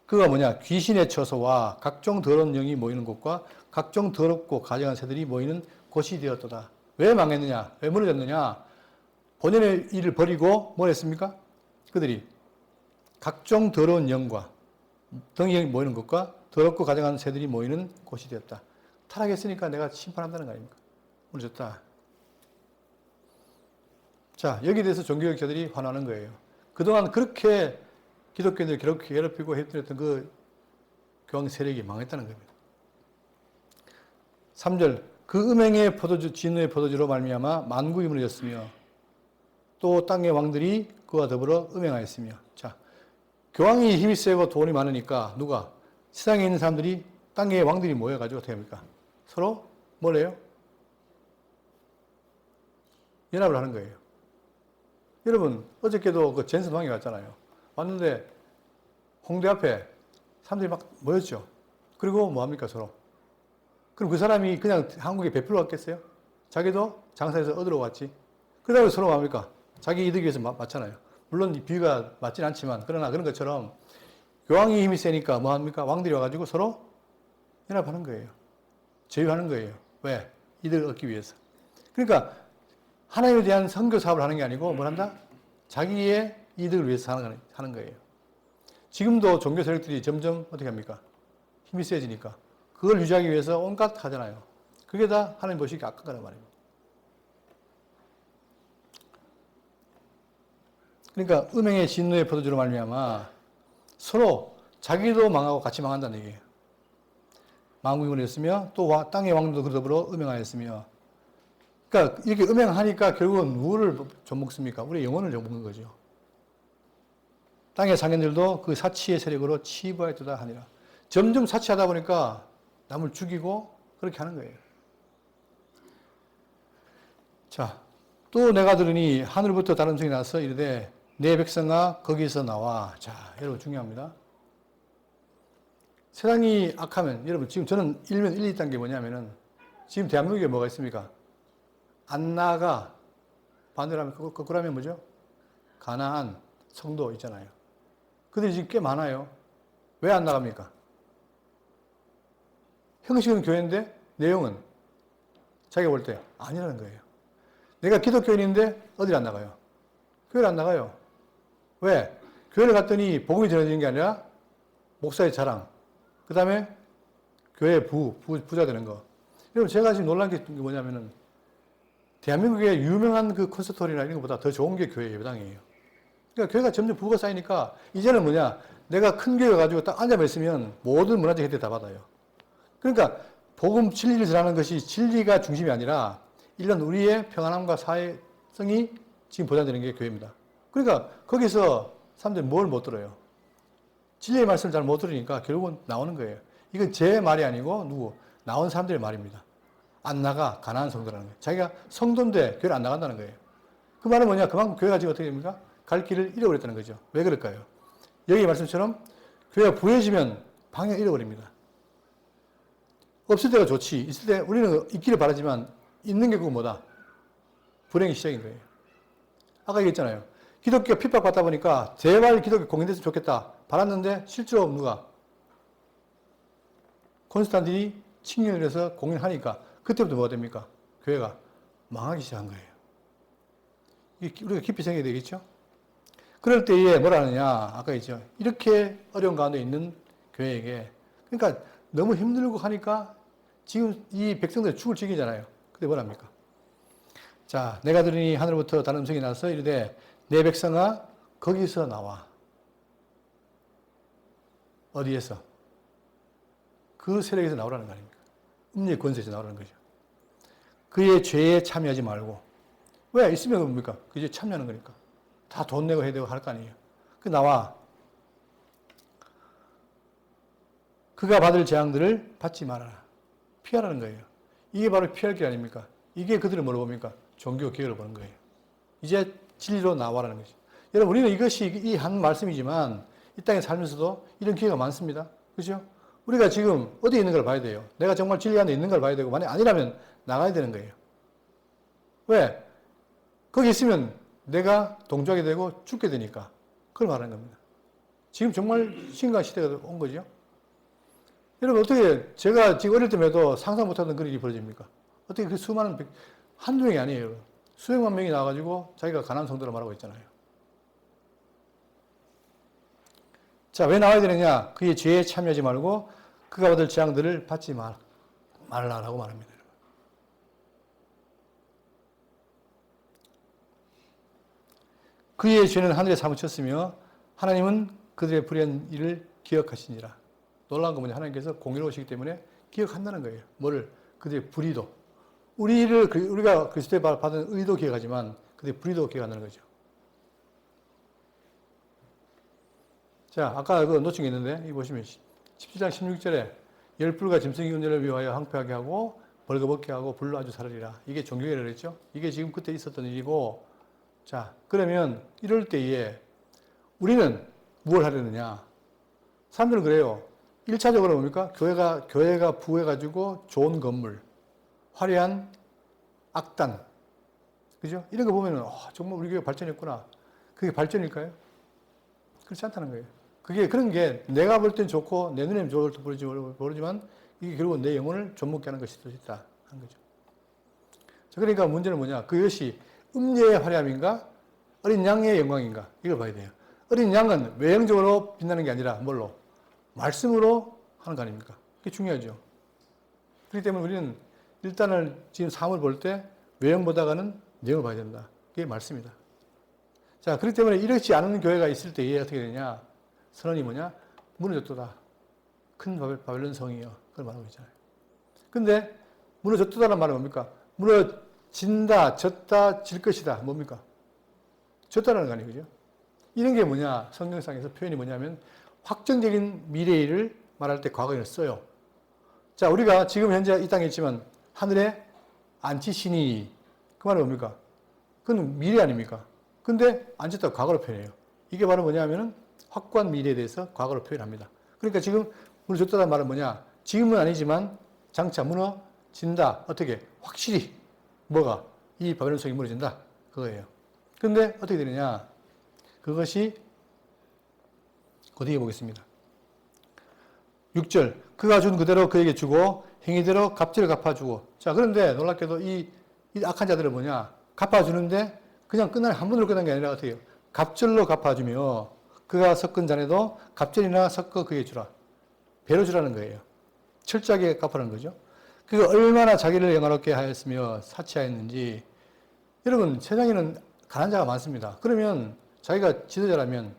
그가 뭐냐? 귀신의 처소와 각종 더러운 영이 모이는 곳과 각종 더럽고 가증한 새들이 모이는 곳이 되었도다. 왜 망했느냐? 왜 무너졌느냐? 본연의 일을 버리고 뭘 했습니까? 그들이 각종 더러운 영과 등이 모이는 곳과 더럽고 가증한 새들이 모이는 곳이 되었다. 타락했으니까 내가 심판한다는 거 아닙니까? 무너졌다. 자, 여기에 대해서 종교학자들이 화나는 거예요. 그동안 그렇게 기독교인들을 괴롭히고 해뜨렸던 그 교황 세력이 망했다는 겁니다. 3절, 그 음행의 포도주, 진노의 포도주로 말미암아 만국이 무너졌으며 또 땅의 왕들이 그와 더불어 음행하였으며. 자, 교황이 힘이 세고 돈이 많으니까 누가? 세상에 있는 사람들이 땅의 왕들이 모여가지고 어떻게 합니까? 서로 뭘 해요? 연합을 하는 거예요. 여러분, 어저께도 그 젠슨 왕이 왔잖아요. 왔는데 홍대 앞에 사람들이 막 모였죠. 그리고 뭐 합니까, 서로? 그럼 그 사람이 그냥 한국에 베풀러 왔겠어요? 자기도 장사해서 얻으러 왔지. 그러다 서로 뭐 합니까? 자기 이득 위해서 맞잖아요. 물론 이 비유가 맞진 않지만, 그러나 그런 것처럼 교황이 힘이 세니까 뭐 합니까? 왕들이 와가지고 서로 연합하는 거예요. 제휴하는 거예요. 왜? 이득을 얻기 위해서. 그러니까 하나님에 대한 선교 사업을 하는 게 아니고 뭘 한다? 자기의 이득을 위해서 하는 거예요. 지금도 종교 세력들이 점점 어떻게 합니까? 힘이 세지니까 그걸 유지하기 위해서 온갖 하잖아요. 그게 다 하나님 보시기에 악하다는 말입니다. 그러니까 음행의 진노의 포도주로 말미암아 서로 자기도 망하고 같이 망한다는 얘기예요. 만국이 무너졌으며 또 땅의 왕도 더불어 음행하였으며. 그러니까 이렇게 음행하니까 결국은 누구를 좀먹습니까? 우리의 영혼을 좀먹는 거죠. 땅의 상인들도 그 사치의 세력으로 치부하였도다 하니라. 점점 사치하다 보니까 남을 죽이고 그렇게 하는 거예요. 자, 또 내가 들으니 하늘부터 다른 음성이 나서 이르되 내 백성아 거기서 나와. 자, 여러분 중요합니다. 세상이 악하면 여러분 지금 저는 일면 1, 2단계 뭐냐면은 지금 대한민국에 뭐가 있습니까? 안 나가 반대로 하면 거꾸로 하면 뭐죠? 가나안 성도 있잖아요. 그들이 지금 꽤 많아요. 왜 안 나갑니까? 형식은 교회인데 내용은 자기가 볼 때 아니라는 거예요. 내가 기독교인인데 어딜 안 나가요? 교회를 안 나가요. 왜? 교회를 갔더니 복음이 전해지는 게 아니라 목사의 자랑, 그 다음에 교회 부자 되는 거. 여러분 제가 지금 놀란 게 뭐냐면은 대한민국의 유명한 그 콘서트홀이나 이런 것보다 더 좋은 게 교회 예배당이에요. 그러니까 교회가 점점 부가 쌓이니까 이제는 뭐냐, 내가 큰 교회 가지고 딱 앉아만 있으면 모든 문화적 혜택 다 받아요. 그러니까 복음 진리를 전하는 것이 진리가 중심이 아니라 일반 우리의 평안함과 사회성이 지금 보장되는 게 교회입니다. 그러니까 거기서 사람들이 뭘 못 들어요? 진리의 말씀을 잘 못 들으니까 결국은 나오는 거예요. 이건 제 말이 아니고 누구? 나온 사람들의 말입니다. 안 나가 가난한 성도라는 거예요. 자기가 성도인데 교회를 안 나간다는 거예요. 그 말은 뭐냐? 그만큼 교회가 지금 어떻게 됩니까? 갈 길을 잃어버렸다는 거죠. 왜 그럴까요? 여기 말씀처럼 교회가 부해지면 방향을 잃어버립니다. 없을 때가 좋지. 있을 때 우리는 있기를 바라지만 있는 게 그거 뭐다? 불행의 시작인 거예요. 아까 얘기했잖아요. 기독교가 핍박받다 보니까 제발 기독교 공인됐으면 좋겠다 바랐는데 실제로 누가? 콘스탄틴이 칙령을 해서 공인하니까 그때부터 뭐가 됩니까? 교회가 망하기 시작한 거예요. 우리가 깊이 생각해야 되겠죠? 그럴 때에 뭐라 하느냐? 아까 있죠. 이렇게 어려운 가운데 있는 교회에게, 그러니까 너무 힘들고 하니까 지금 이 백성들이 죽을 지경이잖아요. 근데 뭐라 합니까? 자, 내가 들으니 하늘부터 다른 음성이 나서 이르되 내 백성아 거기서 나와. 어디에서? 그 세력에서 나오라는 거 아닙니까? 음녀의 권세에서 나오라는 거죠. 그의 죄에 참여하지 말고. 왜? 있으면 뭡니까? 그 죄에 참여하는 거니까. 다 돈 내고 해야 되고 할 거 아니에요. 그 나와. 그가 받을 재앙들을 받지 말아라. 피하라는 거예요. 이게 바로 피할 길 아닙니까? 이게 그들을 뭐로 봅니까? 종교 개혁을 보는 거예요. 이제 진리로 나와라는 거죠. 여러분, 우리는 이것이 이 한 말씀이지만 이 땅에 살면서도 이런 기회가 많습니다. 그렇죠? 우리가 지금 어디에 있는 걸 봐야 돼요. 내가 정말 진리 안에 있는 걸 봐야 되고, 만약 아니라면 나가야 되는 거예요. 왜? 거기 있으면 내가 동조하게 되고 죽게 되니까. 그걸 말하는 겁니다. 지금 정말 심각한 시대가 온 거죠. 여러분, 어떻게 제가 지금 어릴 때에도 상상 못하던 그런 일이 벌어집니까? 어떻게 그 수많은, 한두 명이 아니에요. 수백만 명이 나와가지고 자기가 가난한 성도를 말하고 있잖아요. 자, 왜 나와야 되느냐? 그의 죄에 참여하지 말고 그가 받을 재앙들을 받지 말라라고 말합니다. 그의 죄는 하늘에 사무쳤으며 하나님은 그들의 불의한 일을 기억하시니라. 놀라운 건 뭐냐? 하나님께서 공의로우시기 때문에 기억한다는 거예요. 뭐를? 그들의 불의도. 우리가 그리스도에 받은 의도 기억하지만 그들의 불의도 기억한다는 거죠. 자, 아까 그거 놓친 게 있는데, 이 보시면 17장 16절에 열불과 짐승의 운전을 위하여 황폐하게 하고 벌거벗게 하고 불로 아주 사르리라. 이게 종교회를 그랬죠. 이게 지금 그때 있었던 일이고, 자, 그러면 이럴 때에 우리는 무엇을 하려느냐? 사람들은 그래요. 1차적으로 뭡니까? 교회가 부해가지고 좋은 건물, 화려한 악단, 그죠? 이런 거 보면은, 정말 우리 교회 발전했구나. 그게 발전일까요? 그렇지 않다는 거예요. 그런 게 내가 볼 땐 좋고 내 눈에는 좋을지 모르지만 이게 결국은 내 영혼을 좀먹게 하는 것이 더 있다 하는 거죠. 자, 그러니까 문제는 뭐냐? 그것이 음녀의 화려함인가? 어린 양의 영광인가? 이걸 봐야 돼요. 어린 양은 외형적으로 빛나는 게 아니라 뭘로? 말씀으로 하는 거 아닙니까? 그게 중요하죠. 그렇기 때문에 우리는 일단은 지금 삶을 볼 때 외형보다는 내용을 봐야 된다. 그게 말씀이다. 자, 그렇기 때문에 이렇지 않은 교회가 있을 때에 어떻게 되냐? 선언이 뭐냐? 무너졌도다. 큰 바벨론 성이요. 그걸 말하고 있잖아요. 근데 무너졌다는 말은 뭡니까? 무너진다, 졌다, 질 것이다. 뭡니까? 졌다라는 거 아니에요. 그죠? 이런 게 뭐냐? 성경상에서 표현이 뭐냐면 확정적인 미래를 말할 때 과거에는 써요. 자, 우리가 지금 현재 이 땅에 있지만 하늘에 안치시니 그 말은 뭡니까? 그건 미래 아닙니까? 근데 앉았다고 과거로 표현해요. 이게 바로 뭐냐면은 확고한 미래에 대해서 과거로 표현합니다. 그러니까 지금 무너졌다는 말은 뭐냐? 지금은 아니지만 장차 무너진다. 어떻게? 확실히 뭐가? 이 바벨론 성이 무너진다. 그거예요. 근데 어떻게 되느냐? 그것이 어디에 보겠습니다. 6절. 그가 준 그대로 그에게 주고 행위대로 값지를 갚아주고. 자, 그런데 놀랍게도 이 악한 자들은 뭐냐? 갚아주는데 그냥 한 번으로 끝난 게 아니라 어떻게 해요? 갑절로 갚아주며 그가 섞은 잔에도 갑절이나 섞어 그에게 주라. 배로 주라는 거예요. 철저하게 갚으라는 거죠. 그가 얼마나 자기를 영화롭게 하였으며 사치하였는지. 여러분, 세상에는 가난한 자가 많습니다. 그러면 자기가 지도자라면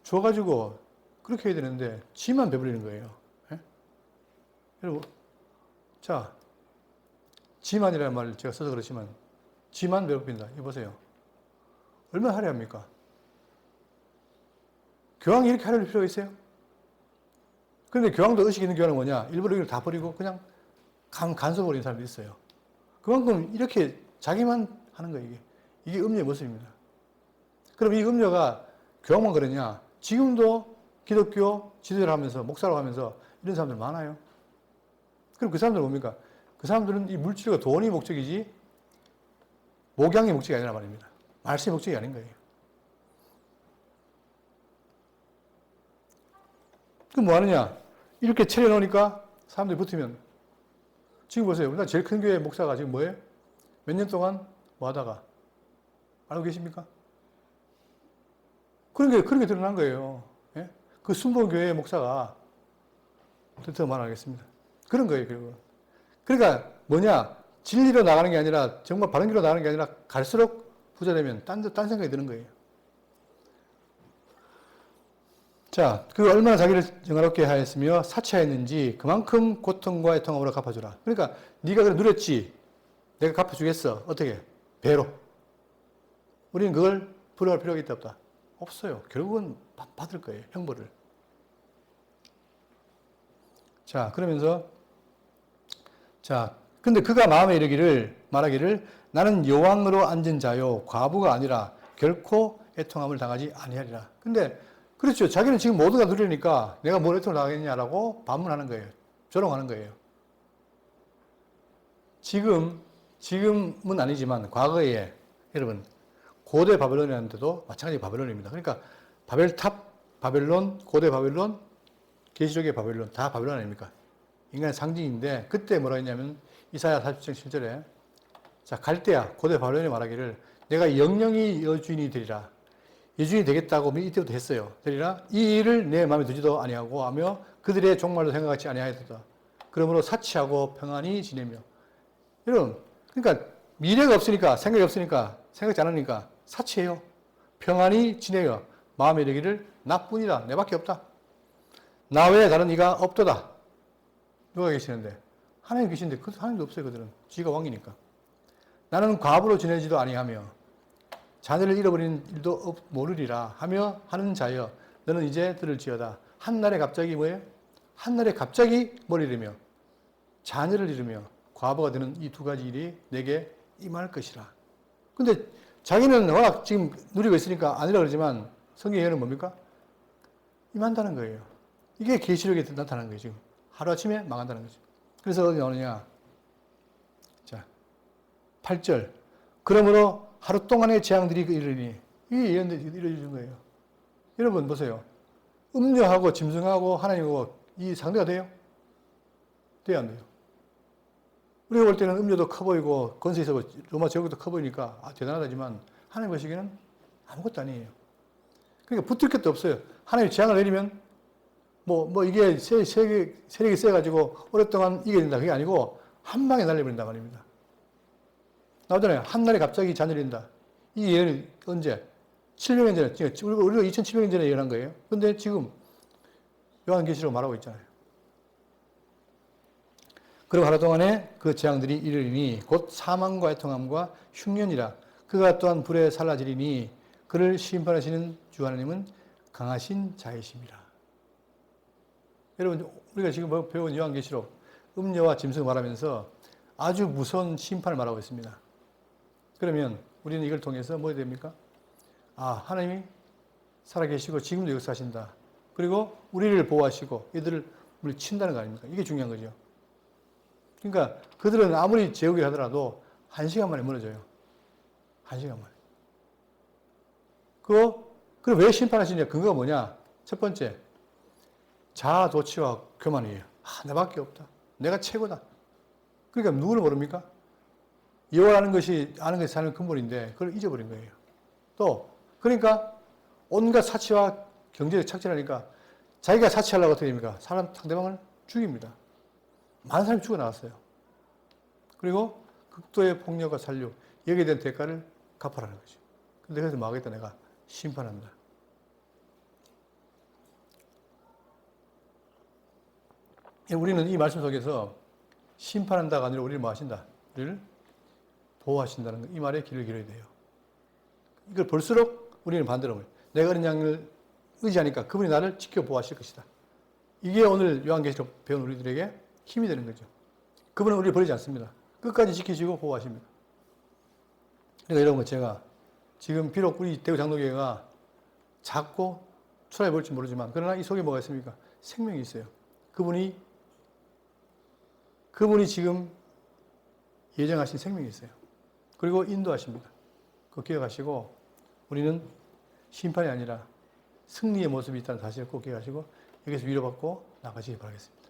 줘가지고 그렇게 해야 되는데 지만 배부리는 거예요. 예? 여러분, 자, 지만이라는 말을 제가 써서 그렇지만 지만 배고픈다. 이거 보세요. 얼마나 화려합니까? 교황이 이렇게 하려는 필요가 있어요? 그런데 교황도 의식 있는 교황은 뭐냐? 일부러 이걸 다 버리고 그냥 간섭을 버리는 사람도 있어요. 그만큼 이렇게 자기만 하는 거예요, 이게. 이게 음료의 모습입니다. 그럼 이 음료가 교황만 그러냐? 지금도 기독교 지도자를 하면서, 목사라고 하면서 이런 사람들 많아요. 그럼 그 사람들은 뭡니까? 그 사람들은 이 물질과 돈이 목적이지 목양의 목적이 아니라 말입니다. 말씀의 목적이 아닌 거예요. 그럼 뭐 하느냐? 이렇게 차려놓으니까 사람들이 붙으면 지금 보세요. 우리나라 제일 큰 교회 목사가 지금 뭐예요? 몇 년 동안 뭐 하다가 알고 계십니까? 그런 게 드러난 거예요. 예? 그 순복음교회 목사가 더 말하겠습니다. 그런 거예요, 결국은. 그러니까 뭐냐? 진리로 나가는 게 아니라 정말 바른 길로 나가는 게 아니라 갈수록 부자 되면 딴 생각이 드는 거예요. 자, 그 얼마나 자기를 영화롭게 하였으며 사치하였는지 그만큼 고통과 애통함으로 갚아주라. 그러니까 네가 그래 누렸지. 내가 갚아주겠어. 어떻게? 배로. 우리는 그걸 부러워할 필요가 있다 없다? 없어요. 결국은 받을 거예요. 형벌을. 자, 그러면서 자, 근데 그가 마음에 말하기를 나는 여왕으로 앉은 자요 과부가 아니라 결코 애통함을 당하지 아니하리라. 근데 그렇죠. 자기는 지금 모두가 누리니까 내가 뭘 애통을 당하겠냐라고 반문하는 거예요. 조롱하는 거예요. 지금 지금은 아니지만 과거에 여러분 고대 바벨론이라는 데도 마찬가지 바벨론입니다. 그러니까 바벨탑, 바벨론, 고대 바벨론, 계시록의 바벨론 다 바벨론 아닙니까? 인간의 상징인데 그때 뭐라 했냐면 이사야 40장 7절에 자 갈대야 고대 바벨론이 말하기를 내가 영영이 여주인이 되리라. 여주인이 되겠다고 이때부터 했어요. 되리라. 이 일을 내 마음에 두지도 아니하고 하며 그들의 종말도 생각하지 아니하였다. 그러므로 사치하고 평안히 지내며. 여러분 그러니까 미래가 없으니까 생각이 없으니까 생각지 않으니까 사치해요. 평안히 지내요. 마음에 이르기를 나뿐이다. 내밖에 없다. 나 외에 다른 이가 없도다. 누가 계시는데? 하나님 계신데 하나님도 없어요. 그들은. 지가 왕이니까. 나는 과부로 지내지도 아니하며 자녀를 잃어버린 일도 모르리라 하며 하는 자여 너는 이제 들을지어다. 한날에 갑자기 뭐예요? 한날에 갑자기 뭘 잃으며 자녀를 잃으며 과부가 되는 이 두 가지 일이 내게 임할 것이라. 근데 자기는 워낙 지금 누리고 있으니까 아니라 그러지만 성경의 예언은 뭡니까? 임한다는 거예요. 이게 계시록에 나타나는 거예요. 지금 하루아침에 망한다는 거죠. 그래서 어디 나오느냐? 자, 8절. 그러므로 하루 동안의 재앙들이 이르니 이 예언들이 이루어지는 거예요. 여러분 보세요. 음녀하고 짐승하고 하나님하고 이 상대가 돼요? 돼요, 안 돼요? 우리가 볼 때는 음료도 커 보이고 권세 있어 보이고 로마 제국도 커 보이니까 대단하다지만 하나님 보시기에는 아무것도 아니에요. 그러니까 붙을 것도 없어요. 하나님이 재앙을 내리면 이게 세력이 세가지고 오랫동안 이겨야 된다. 그게 아니고 한 방에 날려버린단 말입니다. 나오잖아요. 한날에 갑자기 자녀를 잃는다. 이 예언이 언제? 700년 전에, 우리가 2700년 전에 예언한 거예요. 근데 지금 요한계시록 말하고 있잖아요. 그리고 하루 동안에 그 재앙들이 이르리니 곧 사망과 애통함과 흉년이라. 그가 또한 불에 살라지리니 그를 심판하시는 주 하나님은 강하신 자이심이라. 여러분 우리가 지금 배운 요한계시록 음녀와 짐승을 말하면서 아주 무서운 심판을 말하고 있습니다. 그러면 우리는 이걸 통해서 뭐 해야 됩니까? 하나님이 살아계시고 지금도 역사하신다. 그리고 우리를 보호하시고 이들을 물리친다는 거 아닙니까? 이게 중요한 거죠. 그러니까 그들은 아무리 제국이 하더라도 1시간 만에 무너져요. 1시간 만에. 그럼 왜 심판하시냐? 근거가 뭐냐? 첫 번째, 자아 도취와 교만이에요. 나밖에 없다. 내가 최고다. 그러니까 누구를 모릅니까? 여호와라는 것이 아는 것이 사는 근본인데 그걸 잊어버린 거예요. 또 그러니까 온갖 사치와 경제에 착취하니까 자기가 사치하려고 어떻게 됩니까? 상대방을 죽입니다. 많은 사람이 죽어나갔어요. 그리고 극도의 폭력과 살육, 여기에 대한 대가를 갚아라는 거죠. 근데 그래서 뭐 하겠다, 내가 심판한다. 우리는 이 말씀 속에서 심판한다가 아니라 우리를 뭐 하신다? 우리를 보호하신다는 거, 이 말에 귀를 기울여야 돼요. 이걸 볼수록 우리는 반대로 내가 어린 양을 의지하니까 그분이 나를 지켜 보호하실 것이다. 이게 오늘 요한계시록 배운 우리들에게 힘이 되는 거죠. 그분은 우리를 버리지 않습니다. 끝까지 지키시고 보호하십니다. 그러니까 여러분 제가 지금 비록 우리 대구 장로교회가 작고 초라해 보일지 모르지만 그러나 이 속에 뭐가 있습니까? 생명이 있어요. 그분이 지금 예정하신 생명이 있어요. 그리고 인도하십니다. 그거 기억하시고 우리는 심판이 아니라 승리의 모습이 있다는 사실을 꼭 기억하시고 여기서 위로받고 나가시기 바라겠습니다.